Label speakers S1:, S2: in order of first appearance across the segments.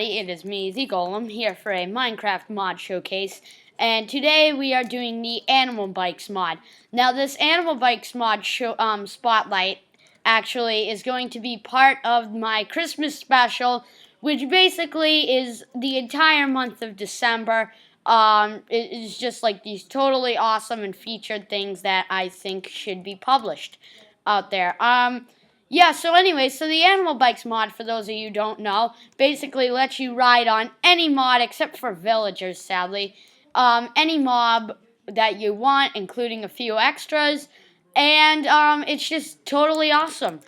S1: It is me, the Golem, here for a Minecraft mod showcase, and today we are doing the Animal Bikes mod. Now, this Animal Bikes mod spotlight actually is going to be part of my Christmas special, which basically is the entire month of December. It is just like these totally awesome and featured things that I think should be published out there. Yeah, so anyway, so the Animal Bikes mod, for those of you who don't know, basically lets you ride on any mod except for villagers, sadly. Any mob that you want, including a few extras, and it's just totally awesome.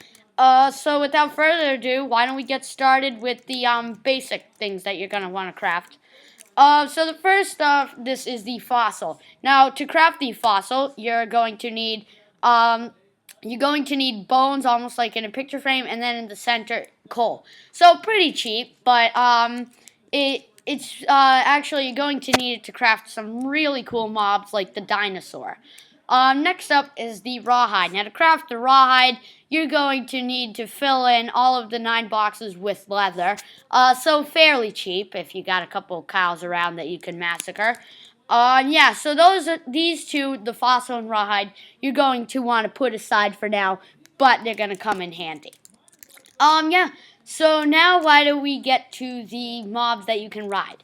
S1: So without further ado, why don't we get started with the basic things that you're going to want to craft. So the first this is the fossil. Now, to craft the fossil, you're going to need bones, almost like in a picture frame, and then in the center, coal. So pretty cheap, but it's actually you're going to need it to craft some really cool mobs like the dinosaur. Next up is the rawhide. Now, to craft the rawhide, you're going to need to fill in all of the 9 boxes with leather. So fairly cheap if you got a couple of cows around that you can massacre. Yeah, so these two, the fossil and rawhide, you're going to want to put aside for now, but they're going to come in handy. Yeah, so now why don't we get to the mobs that you can ride.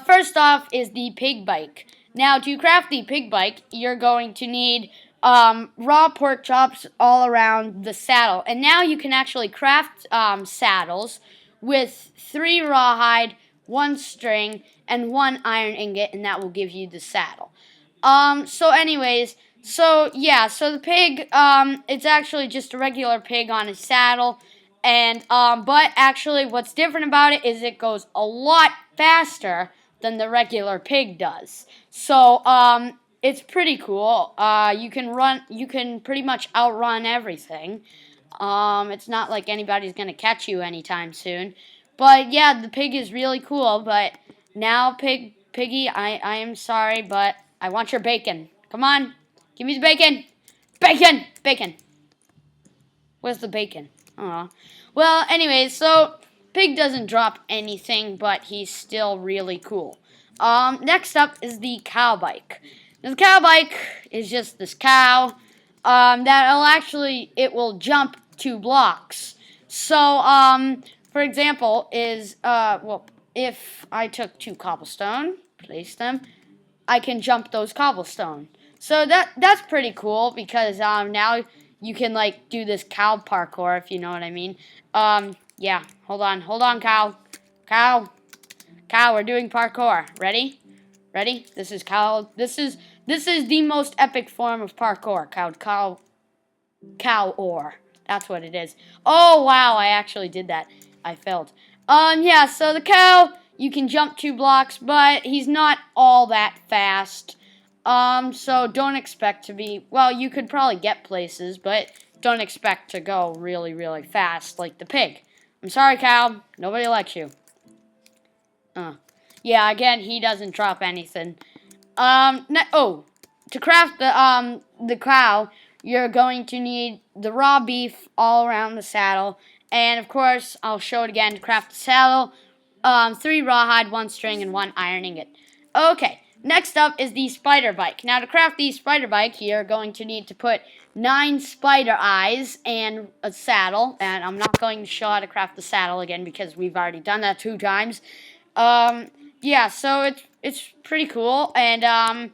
S1: First off is the pig bike. Now, to craft the pig bike, you're going to need raw pork chops all around the saddle. And now you can actually craft saddles with 3 rawhide, 1 string, and 1 iron ingot, and that will give you the saddle. So anyways, so the pig, it's actually just a regular pig on a saddle, and but actually what's different about it is it goes a lot faster than the regular pig does. So it's pretty cool. You can pretty much outrun everything. It's not like anybody's gonna catch you anytime soon. But yeah, the pig is really cool. But now, Piggy, I am sorry, but I want your bacon. Come on, give me the bacon. Bacon. Where's the bacon? Aw. Well, anyways, so pig doesn't drop anything, but he's still really cool. Next up is the cow bike. Now, the cow bike is just this cow it will jump 2 blocks. So, for example, if I took 2 cobblestone, place them, I can jump those cobblestone. So that's pretty cool because now you can like do this cow parkour, if you know what I mean. Yeah, hold on, cow, we're doing parkour. Ready? This is cow. This is the most epic form of parkour. Cow-or. That's what it is. Oh wow, I actually did that. I failed. Yeah, so the cow, you can jump 2 blocks, but he's not all that fast. So don't expect to be, well, you could probably get places, but don't expect to go really, really fast like the pig. I'm sorry, cow. Nobody likes you. Yeah, again, he doesn't drop anything. To craft the cow, you're going to need the raw beef all around the saddle. And, of course, I'll show it again. To craft the saddle, 3 rawhide, 1 string, and 1 iron ingot. Okay, next up is the spider bike. Now, to craft the spider bike, you're going to need to put 9 spider eyes and a saddle. And I'm not going to show how to craft the saddle again because we've already done that 2 times. Yeah, so it's pretty cool. And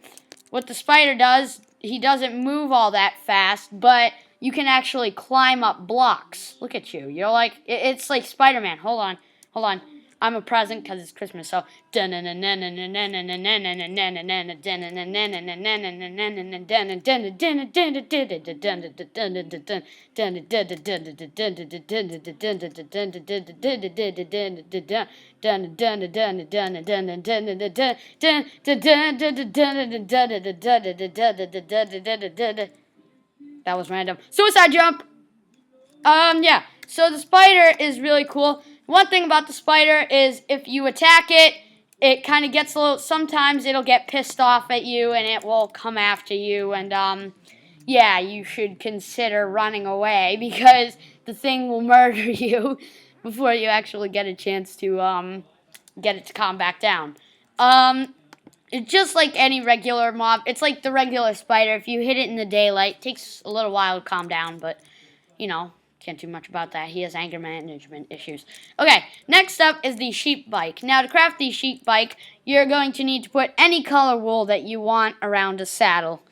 S1: what the spider does, he doesn't move all that fast, but you can actually climb up blocks. Look at you. You're like, it's like Spider-Man. Hold on. I'm a present because it's Christmas, so. That was random. Suicide jump! Yeah. So the spider is really cool. One thing about the spider is if you attack it, it kind of gets a little, sometimes it'll get pissed off at you and it will come after you. And, yeah, you should consider running away because the thing will murder you. before you actually get a chance to get it to calm back down. Um, it's just like any regular mob. It's like the regular spider. If you hit it in the daylight, it takes a little while to calm down, but you know, can't do much about that. He has anger management issues. Okay, next up is the sheep bike. Now, to craft the sheep bike, you're going to need to put any color wool that you want around a saddle,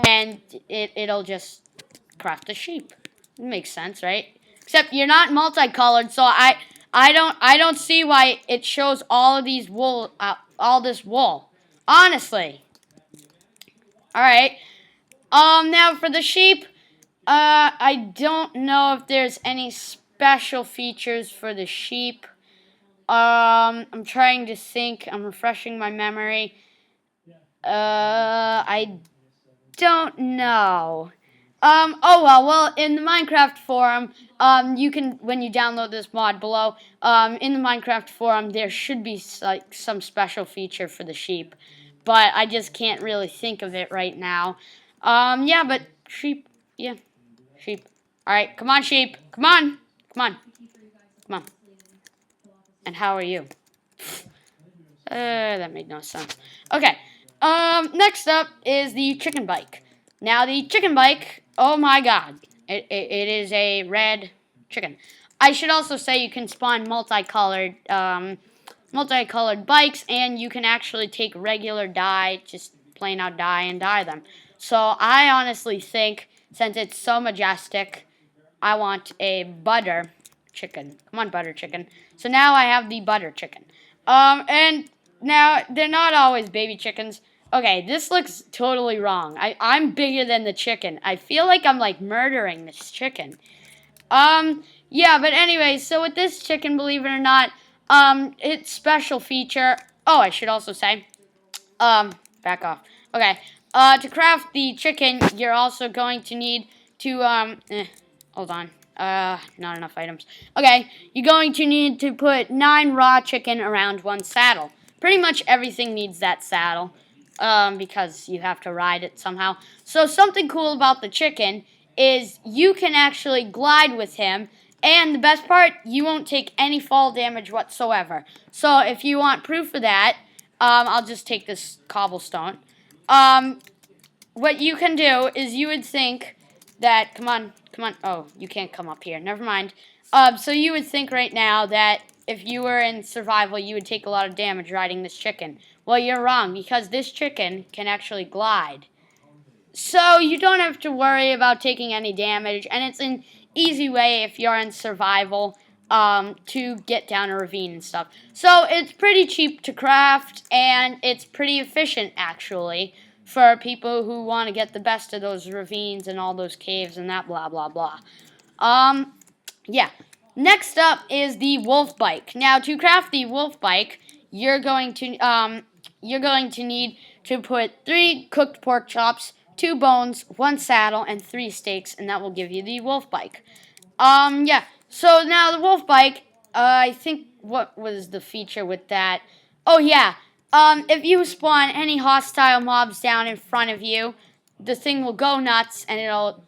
S1: and it'll just craft a sheep. It makes sense, right? Except you're not multicolored, so I don't see why it shows all of these wool, all this wool. Honestly. All right. Now for the sheep, I don't know if there's any special features for the sheep. I'm trying to think. I'm refreshing my memory. I don't know. Well, in the Minecraft forum, you can, when you download this mod below, in the Minecraft forum, there should be, like, some special feature for the sheep. But I just can't really think of it right now. Yeah, but sheep, yeah, sheep. Alright, come on, sheep. Come on. Come on. Come on. And how are you? That made no sense. Okay, next up is the chicken bike. Now, the chicken bike, oh my god, it is a red chicken. I should also say you can spawn multicolored bikes, and you can actually take regular dye, just plain out dye, and dye them. So I honestly think, since it's so majestic, I want a butter chicken. Come on, butter chicken. So now I have the butter chicken. And now they're not always baby chickens. Okay, this looks totally wrong. I'm bigger than the chicken. I feel like I'm like murdering this chicken. Yeah, but anyway, so with this chicken, believe it or not, its special feature. Oh, I should also say, back off. Okay, to craft the chicken, you're also going to need to, hold on. Not enough items. Okay, you're going to need to put 9 raw chicken around 1 saddle. Pretty much everything needs that saddle, because you have to ride it somehow. So something cool about the chicken is you can actually glide with him, and the best part, you won't take any fall damage whatsoever. So if you want proof of that, I'll just take this cobblestone. What you can do is you would think that, come on, oh, you can't come up here, never mind. So you would think right now that if you were in survival, you would take a lot of damage riding this chicken. Well, you're wrong, because this chicken can actually glide. So you don't have to worry about taking any damage, and it's an easy way if you're in survival to get down a ravine and stuff. So it's pretty cheap to craft, and it's pretty efficient, actually, for people who want to get the best of those ravines and all those caves and that blah, blah, blah. Yeah. Next up is the wolf bike. Now, to craft the wolf bike, you're going to need to put 3 cooked pork chops, 2 bones, 1 saddle, and 3 steaks, and that will give you the wolf bike. Yeah. So now the wolf bike, I think, what was the feature with that? Oh, yeah. If you spawn any hostile mobs down in front of you, the thing will go nuts, and it'll...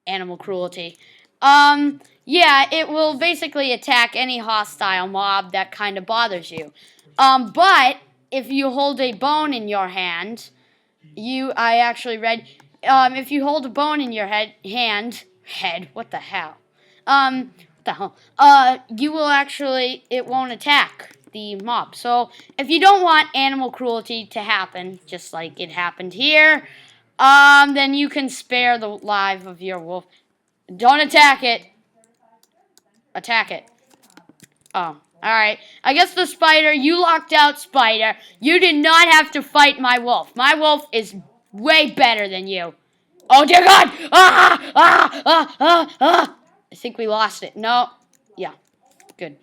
S1: Animal cruelty. Yeah, it will basically attack any hostile mob that kind of bothers you. But if you hold a bone in your hand, I actually read, if you hold a bone in your what the hell? You will actually, it won't attack the mob. So if you don't want animal cruelty to happen, just like it happened here, then you can spare the life of your wolf. Don't attack it. Attack it. Oh, alright. I guess the spider, you locked out Spider. You did not have to fight my wolf. My wolf is way better than you. Oh, dear God! I think we lost it. No. Yeah. Good.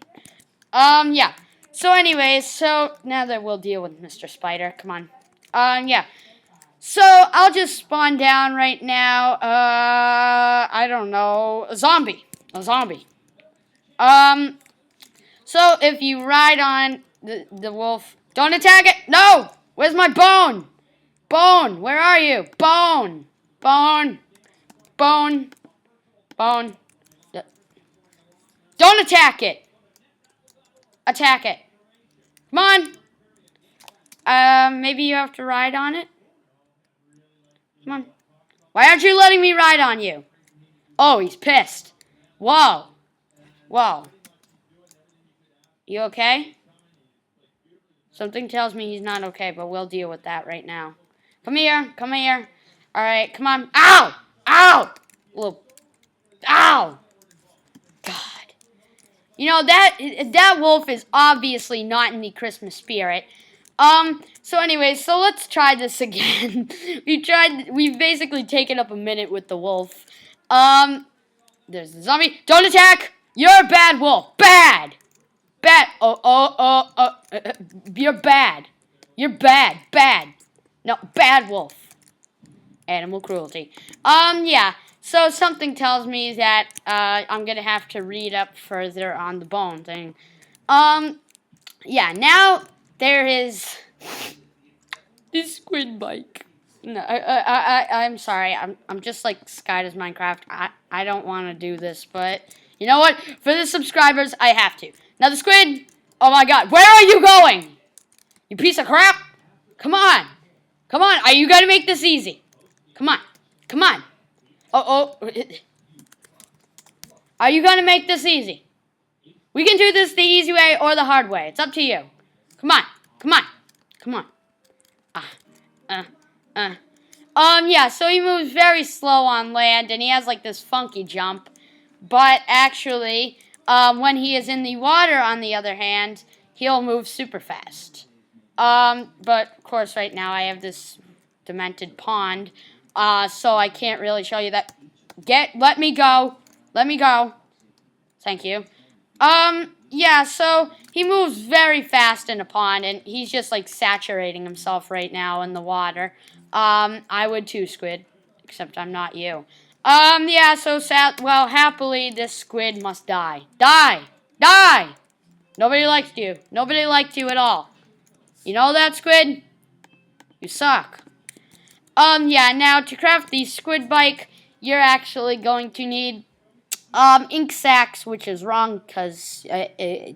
S1: Yeah. So anyways, so now that we'll deal with Mr. Spider. Come on. Yeah. So, I'll just spawn down right now, I don't know, a zombie. So if you ride on the wolf, don't attack it, no! Where's my bone? Bone, where are you? Bone. Don't attack it. Attack it. Come on. Maybe you have to ride on it? Come on. Why aren't you letting me ride on you? Oh, he's pissed. Whoa. Whoa. You okay? Something tells me he's not okay, but we'll deal with that right now. Come here. Come here. All right, come on. Ow! Ow! Little. Ow! God. You know, that wolf is obviously not in the Christmas spirit. So anyways, so let's try this again. We've basically taken up a minute with the wolf. There's the zombie. Don't attack! You're a bad wolf. Bad! Bad. You're bad. You're bad. Bad. No, bad wolf. Animal cruelty. Yeah. So something tells me that I'm gonna have to read up further on the bone thing. Yeah. Now there is this squid bike. No, I'm sorry. I'm just like Sky Does Minecraft. I don't want to do this, but you know what? For the subscribers, I have to. Now the squid. Oh my God, where are you going? You piece of crap! Come on, come on. Are you gonna make this easy? Come on, come on. Are you gonna make this easy? We can do this the easy way or the hard way. It's up to you. Come on, come on, come on. Yeah, so he moves very slow on land, and he has, like, this funky jump. But, actually, when he is in the water, on the other hand, he'll move super fast. But, of course, right now I have this demented pond, so I can't really show you that. Let me go. Let me go. Thank you. Yeah, so he moves very fast in a pond, and he's just, like, saturating himself right now in the water. I would too, squid, except I'm not you. Yeah, so well, happily, this squid must die. Die! Die! Nobody likes you. Nobody liked you at all. You know that, squid? You suck. Yeah, now to craft the squid bike, you're actually going to need ink sacs, which is wrong because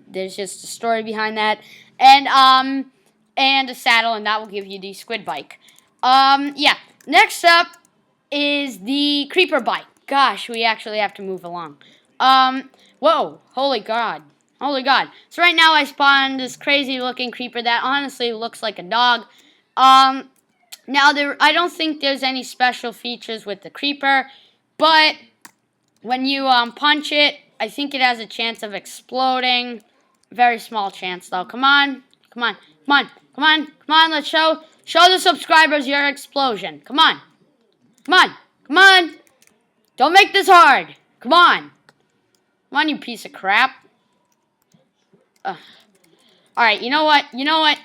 S1: there's just a story behind that, and a saddle, and that will give you the squid bike. Yeah. Next up is the creeper bike. Gosh, we actually have to move along. Whoa, holy God. Holy God. So right now I spawned this crazy looking creeper that honestly looks like a dog. Now I don't think there's any special features with the creeper, but when you punch it, I think it has a chance of exploding. Very small chance though. Come on. Come on. Come on. Come on. Come on. Let's show the subscribers your explosion. Come on. Come on. Come on. Don't make this hard. Come on. Come on, you piece of crap. Alright, you know what? You know what?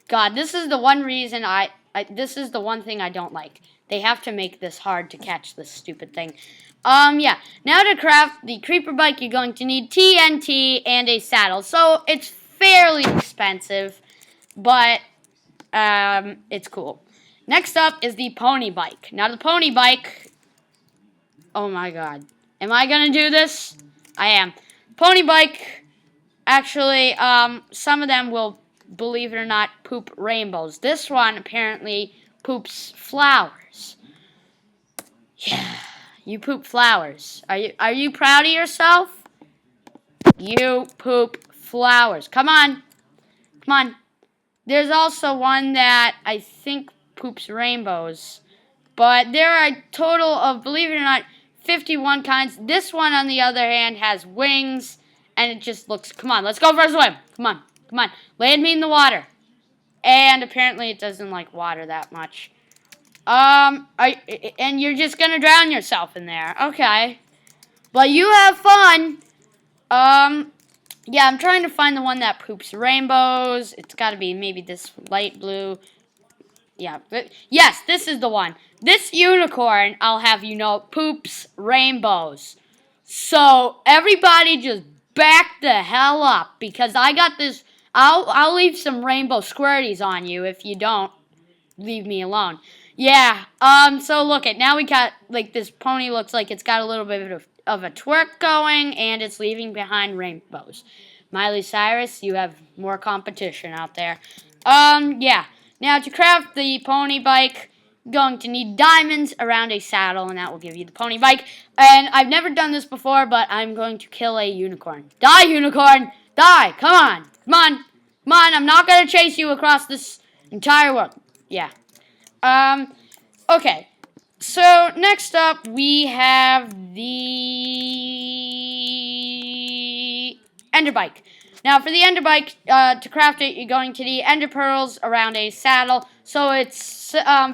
S1: God, this is the one reason this is the one thing I don't like. They have to make this hard to catch this stupid thing. Yeah. Now to craft the creeper bike, you're going to need TNT and a saddle. So it's fairly expensive, but it's cool. Next up is the pony bike. Now the pony bike. Oh my God. Am I gonna do this? I am. Pony bike. Actually, some of them will, believe it or not, poop rainbows. This one apparently poops flowers. Yeah, you poop flowers. Are you proud of yourself? You poop flowers. Come on. Come on. There's also one that I think poops rainbows. But there are a total of, believe it or not, 51 kinds. This one, on the other hand, has wings. And it just looks, come on, let's go for a swim. Come on, come on. Land me in the water. And apparently it doesn't like water that much. And you're just going to drown yourself in there. Okay. But you have fun. Yeah, I'm trying to find the one that poops rainbows. It's got to be maybe this light blue. Yeah. Yes, this is the one. This unicorn, I'll have you know, poops rainbows. So, everybody just back the hell up, because I got this. I'll leave some rainbow squirties on you if you don't leave me alone. Yeah. So look now we got, like, this pony looks like it's got a little bit of of a twerk going, and it's leaving behind rainbows. Miley Cyrus, you have more competition out there. Yeah. Now, to craft the pony bike, you're going to need diamonds around a saddle, and that will give you the pony bike. And I've never done this before, but I'm going to kill a unicorn. Die, unicorn! Die! Come on! Come on! Come on! I'm not going to chase you across this entire world. Yeah. Okay. So, next up, we have the Ender Bike. Now, for the Ender Bike, to craft it, you're going to need Ender Pearls around a saddle, so it's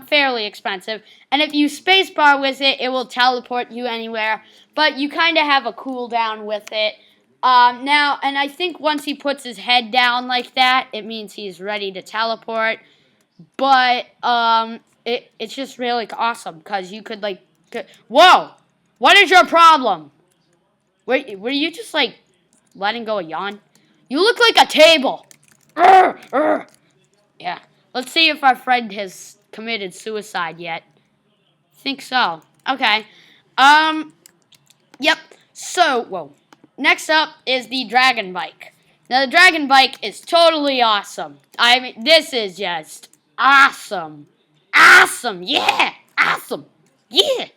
S1: fairly expensive. And if you spacebar with it, it will teleport you anywhere, but you kind of have a cooldown with it. Now, and I think once he puts his head down like that, it means he's ready to teleport. But, it's just really awesome, because you could, like, whoa! What is your problem? Were you just, like, letting go a yawn? You look like a table! Yeah. Let's see if our friend has committed suicide yet. Think so. Okay. Yep. So, whoa. Next up is the Dragon Bike. Now, the Dragon Bike is totally awesome. I mean, this is just awesome. Awesome. Yeah. Awesome. Yeah.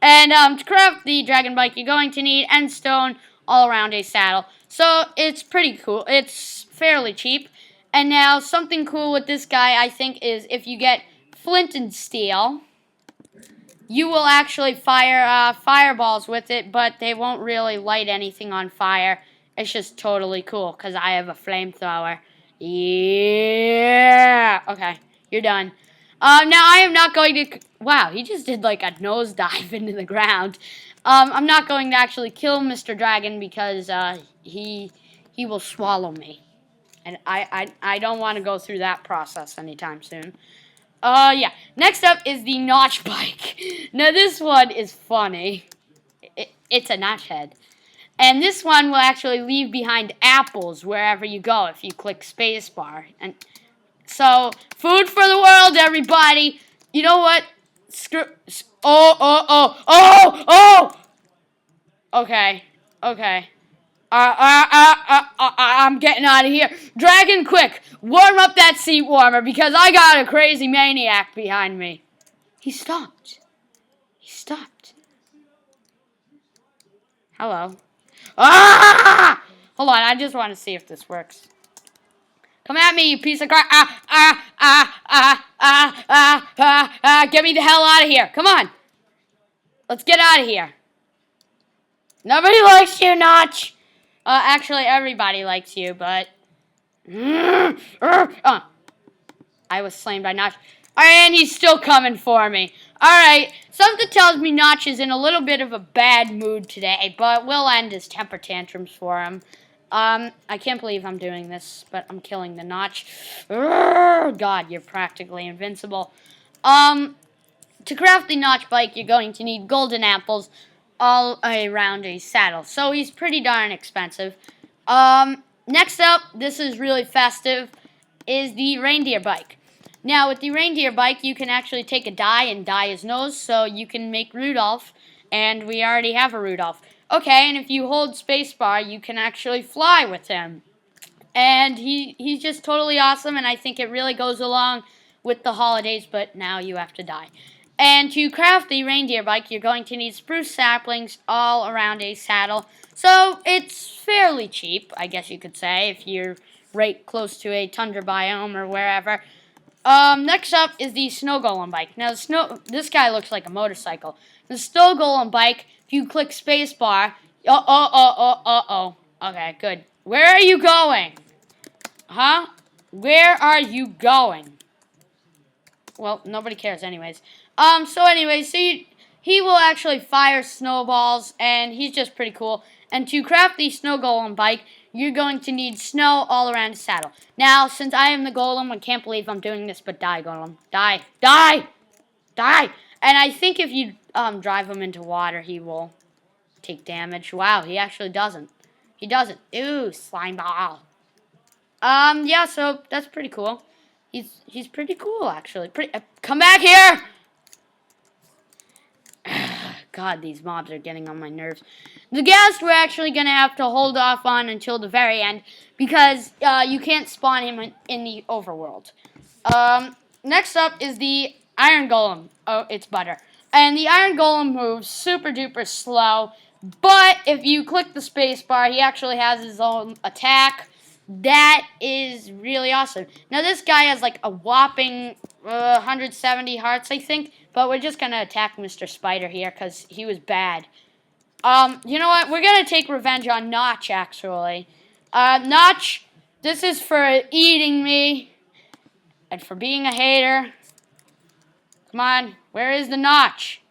S1: And to craft the Dragon Bike, you're going to need endstone all around a saddle. So it's pretty cool. It's fairly cheap. And now something cool with this guy, I think, is if you get flint and steel, you will actually fire fireballs with it, but they won't really light anything on fire. It's just totally cool because I have a flamethrower. Yeah. Okay, you're done. Now I am not going to... Wow, he just did like a nosedive into the ground. I'm not going to actually kill Mr. Dragon because he will swallow me. And I don't want to go through that process anytime soon. Yeah. Next up is the Notch Bike. Now this one is funny. It's a notch head. And this one will actually leave behind apples wherever you go if you click spacebar. And so, food for the world, everybody. You know what? Oh! Okay. I'm getting out of here. Dragon, quick, warm up that seat warmer because I got a crazy maniac behind me. He stopped. Hello. Ah! Hold on, I just want to see if this works. Come at me, you piece of crap. Get me the hell out of here. Come on. Let's get out of here. Nobody likes you, Notch. Actually, everybody likes you, but... I was slain by Notch. And he's still coming for me. Alright, something tells me Notch is in a little bit of a bad mood today, but we'll end his temper tantrums for him. I can't believe I'm doing this, but I'm killing the Notch. God, you're practically invincible. To craft the Notch Bike, you're going to need golden apples all around a saddle. So he's pretty darn expensive. Next up, this is really festive, is the Reindeer Bike. Now, with the Reindeer Bike, you can actually take a dye and dye his nose, so you can make Rudolph, and we already have a Rudolph. Okay, and if you hold spacebar, you can actually fly with him. And he's just totally awesome, and I think it really goes along with the holidays, but now you have to die. And to craft the Reindeer Bike, you're going to need spruce saplings all around a saddle. So it's fairly cheap, I guess you could say, if you're right close to a tundra biome or wherever. Next up is the Snow Golem Bike. Now, this guy looks like a motorcycle. The Snow Golem Bike, if you click spacebar... Okay, good. Where are you going? Huh? Where are you going? Well, nobody cares anyways. He will actually fire snowballs, and he's just pretty cool. And to craft the Snow Golem Bike, you're going to need snow all around the saddle. Now, since I am the golem, I can't believe I'm doing this, but die, golem. Die! Die! Die! And I think if you drive him into water, he will take damage. Wow, he actually doesn't. He doesn't. Ooh, slime ball. Yeah, so that's pretty cool. He's pretty cool, actually. Come back here! God, these mobs are getting on my nerves. The ghast we're actually going to have to hold off on until the very end because you can't spawn him in the overworld. Next up is the Iron Golem. Oh, it's butter. And the Iron Golem moves super duper slow, but if you click the space bar, he actually has his own attack. That is really awesome. Now, this guy has like a whopping 170 hearts, I think, but we're just going to attack Mr. Spider here because he was bad. You know what? We're going to take revenge on Notch, actually. Notch, this is for eating me and for being a hater. Come on, where is the Notch?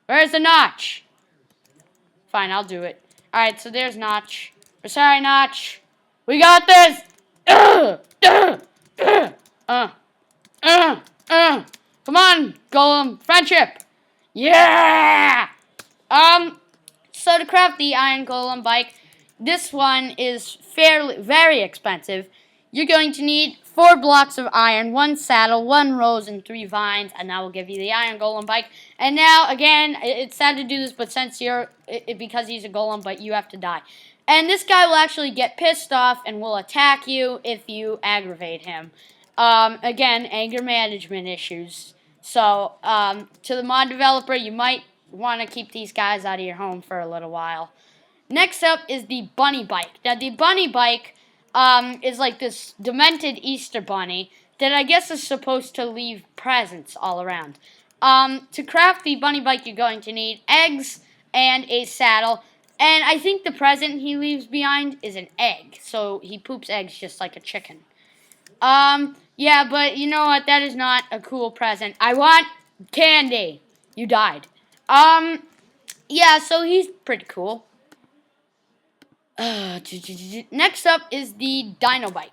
S1: Where's the Notch? Fine, I'll do it. Alright, so there's Notch. We're sorry, Notch. We got this! Come on, Golem. Friendship! Yeah! So to craft the Iron Golem bike, this one is very expensive. You're going to need 4 blocks of iron, 1 saddle, 1 rose, and 3 vines, and that will give you the Iron Golem bike. And now, again, it's sad to do this, but since because he's a golem, but you have to die. And this guy will actually get pissed off and will attack you if you aggravate him. Again, anger management issues. So, to the mod developer, you might want to keep these guys out of your home for a little while. Next up is the bunny bike. Now, the bunny bike is like this demented Easter bunny that I guess is supposed to leave presents all around. To craft the bunny bike, you're going to need eggs and a saddle. And I think the present he leaves behind is an egg. So he poops eggs just like a chicken. Yeah, but you know what? That is not a cool present. I want candy. You died. Yeah, so he's pretty cool. Next up is the Dino Bike.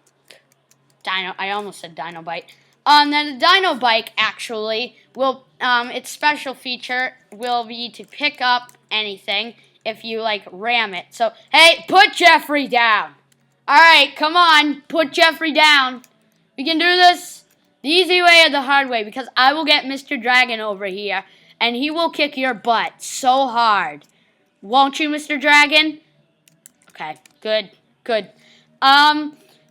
S1: I almost said Dino Bike. Now the Dino Bike actually will, its special feature will be to pick up anything if you like ram it. So, hey, put Jeffrey down. Alright, come on, put Jeffrey down. We can do this the easy way or the hard way because I will get Mr. Dragon over here and he will kick your butt so hard. Won't you, Mr. Dragon? Okay, good.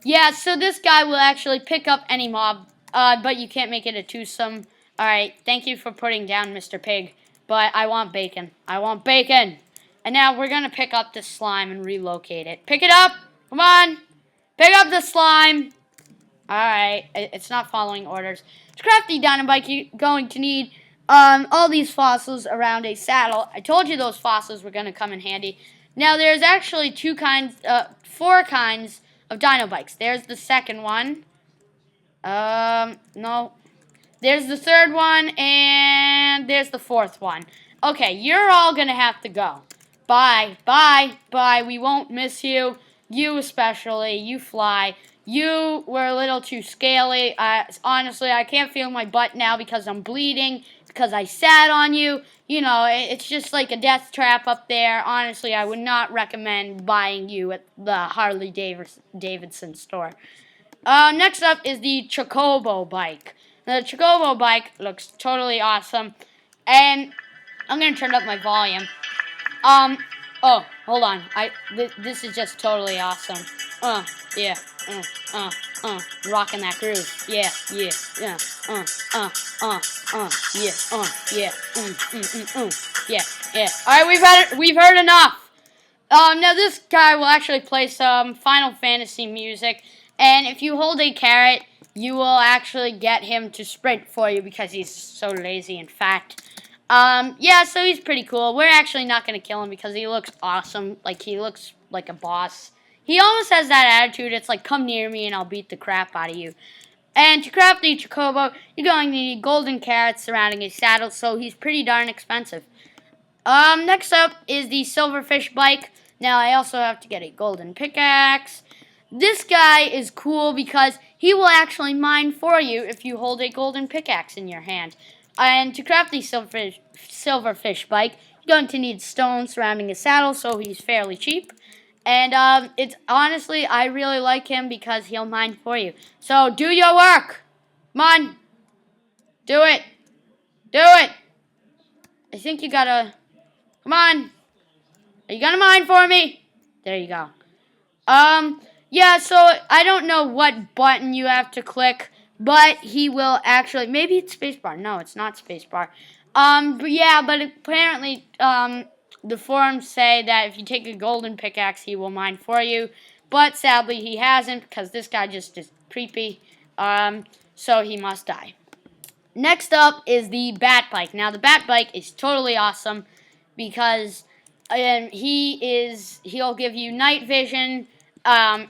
S1: Yeah, so this guy will actually pick up any mob, but you can't make it a twosome. Alright, thank you for putting down Mr. Pig, but I want bacon. I want bacon. And now we're going to pick up this slime and relocate it. Pick it up! Come on! Pick up the slime! Alright, it's not following orders. To craft the Dynabike, you're going to need all these fossils around a saddle. I told you those fossils were going to come in handy. Now, there's actually 4 kinds of Dino Bikes. There's the second one. No. There's the third one, and there's the fourth one. Okay, you're all going to have to go. Bye. We won't miss you. You especially. You fly. You were a little too scaly. Honestly, I can't feel my butt now because I'm bleeding, because I sat on you. You know, it's just like a death trap up there. Honestly, I would not recommend buying you at the Harley Davidson store. Next up is the Chocobo bike. Now, the Chocobo bike looks totally awesome. And I'm going to turn up my volume. Oh, hold on. This is just totally awesome. Yeah. Rocking that groove. Yeah. Yeah. Yeah. Alright, we've heard enough. Now this guy will actually play some Final Fantasy music, and if you hold a carrot, you will actually get him to sprint for you because he's so lazy and fat. Yeah, so he's pretty cool. We're actually not going to kill him because he looks awesome. Like, he looks like a boss. He almost has that attitude. It's like, come near me and I'll beat the crap out of you. And to craft the Chocobo, you're going to need golden carrots surrounding a saddle, so he's pretty darn expensive. Next up is the Silverfish bike. Now, I also have to get a golden pickaxe. This guy is cool because he will actually mine for you if you hold a golden pickaxe in your hand. And to craft the Silverfish bike, you're going to need stone surrounding a saddle, so he's fairly cheap. And it's honestly, I really like him because he'll mine for you. So do your work. Come on. Do it. I think you gotta... Come on. Are you gonna mine for me? There you go. Yeah, so I don't know what button you have to click, but he will actually, maybe it's spacebar. No, it's not spacebar. But yeah, but apparently, the forums say that if you take a golden pickaxe, he will mine for you. But sadly, he hasn't, because this guy just is creepy. So he must die. Next up is the Bat Bike. Now, the Bat Bike is totally awesome because he'll give you night vision,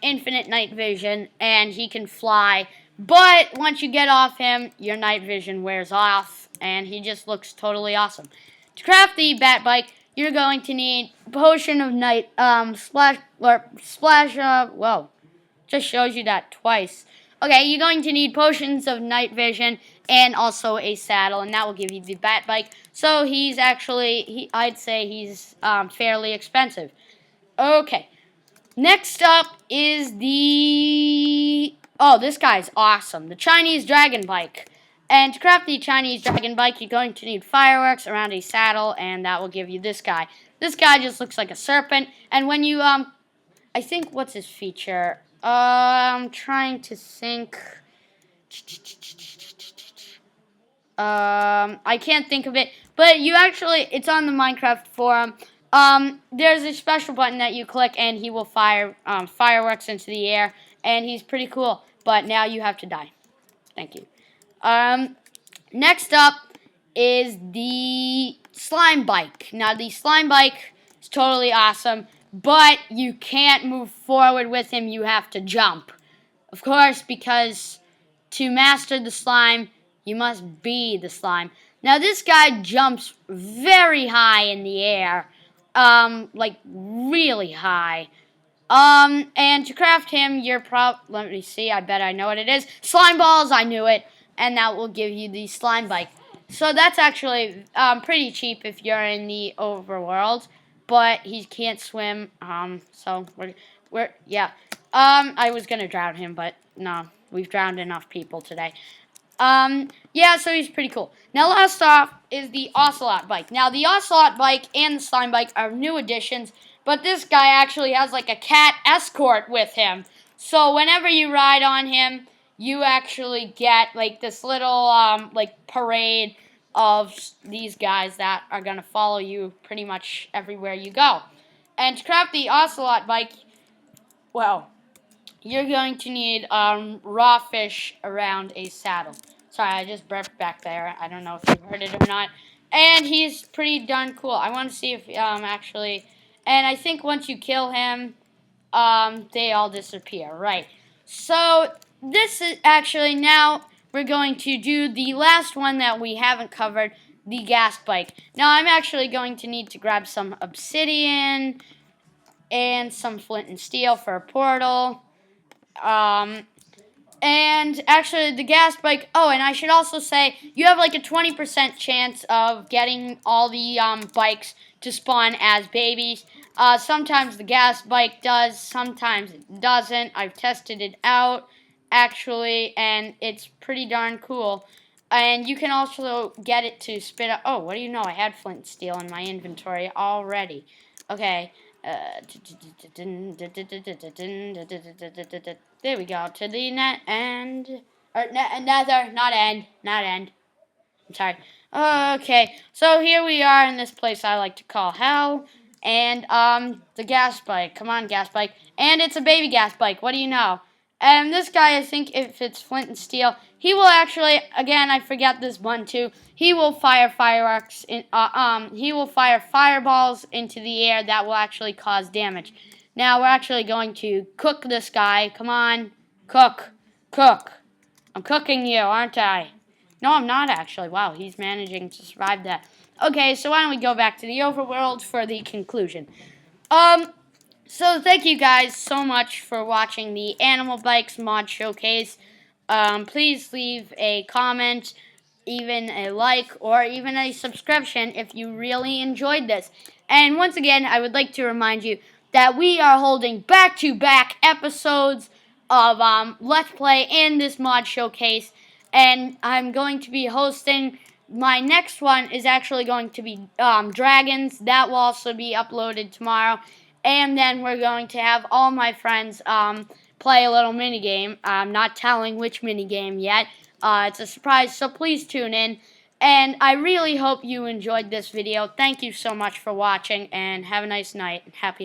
S1: infinite night vision, and he can fly. But once you get off him, your night vision wears off, and he just looks totally awesome. To craft the Bat Bike, you're going to need Potion of Night, whoa, just shows you that twice. Okay, you're going to need Potions of Night Vision and also a saddle, and that will give you the Bat Bike. So he's actually, I'd say he's fairly expensive. Okay, next up is this guy's awesome, the Chinese Dragon Bike. And to craft the Chinese Dragon Bike, you're going to need fireworks around a saddle, and that will give you this guy. This guy just looks like a serpent, and when you, I think, what's his feature? I'm trying to think. I can't think of it, but it's on the Minecraft forum. There's a special button that you click, and he will fire fireworks into the air, and he's pretty cool. But now you have to die. Thank you. Next up is the Slime Bike. Now, the Slime Bike is totally awesome, but you can't move forward with him. You have to jump. Of course, because to master the slime, you must be the slime. Now, this guy jumps very high in the air, like really high. And to craft him, let me see, I bet I know what it is. Slime balls, I knew it. And that will give you the Slime Bike. So that's actually pretty cheap if you're in the overworld. But he can't swim, so I was gonna drown him, but no, we've drowned enough people today. Yeah, so he's pretty cool. Now, last off is the Ocelot Bike. Now, the Ocelot Bike and the Slime Bike are new additions, but this guy actually has like a cat escort with him. So whenever you ride on him, you actually get like this little like parade of these guys that are going to follow you pretty much everywhere you go. And to craft the Ocelot Bike, well, you're going to need raw fish around a saddle. Sorry, I just burped back there. I don't know if you heard it or not. And he's pretty darn cool. I want to see if actually... And I think once you kill him, they all disappear. Right. So this is actually now... We're going to do the last one that we haven't covered, the gas bike. Now, I'm actually going to need to grab some obsidian and some flint and steel for a portal. And actually, the gas bike... Oh, and I should also say, you have like a 20% chance of getting all the bikes to spawn as babies. Sometimes the gas bike does, sometimes it doesn't. I've tested it out, actually, and it's pretty darn cool. And you can also get it to spit out... Oh, what do you know? I had flint and steel in my inventory already. Okay. There we go. To the net end. Or nether, not end. Not end. I'm sorry. Okay. So here we are in this place I like to call hell. And the gas bike. Come on, gas bike. And it's a baby gas bike. What do you know? And this guy, I think if it's flint and steel, he will actually, again, I forget this one too, he will fire fireworks, he will fire fireballs into the air that will actually cause damage. Now, we're actually going to cook this guy. Come on, cook, cook. I'm cooking you, aren't I? No, I'm not actually. Wow, he's managing to survive that. Okay, so why don't we go back to the overworld for the conclusion. So thank you guys so much for watching the Animal Bikes mod showcase. Please leave a comment, even a like, or even a subscription if you really enjoyed this. And once again, I would like to remind you that we are holding back-to-back episodes of Let's Play in this mod showcase. And I'm going to be hosting my next one is actually going to be dragons. That will also be uploaded tomorrow. And then we're going to have all my friends play a little mini game. I'm not telling which mini game yet. It's a surprise, so please tune in. And I really hope you enjoyed this video. Thank you so much for watching, and have a nice night. Happy holidays.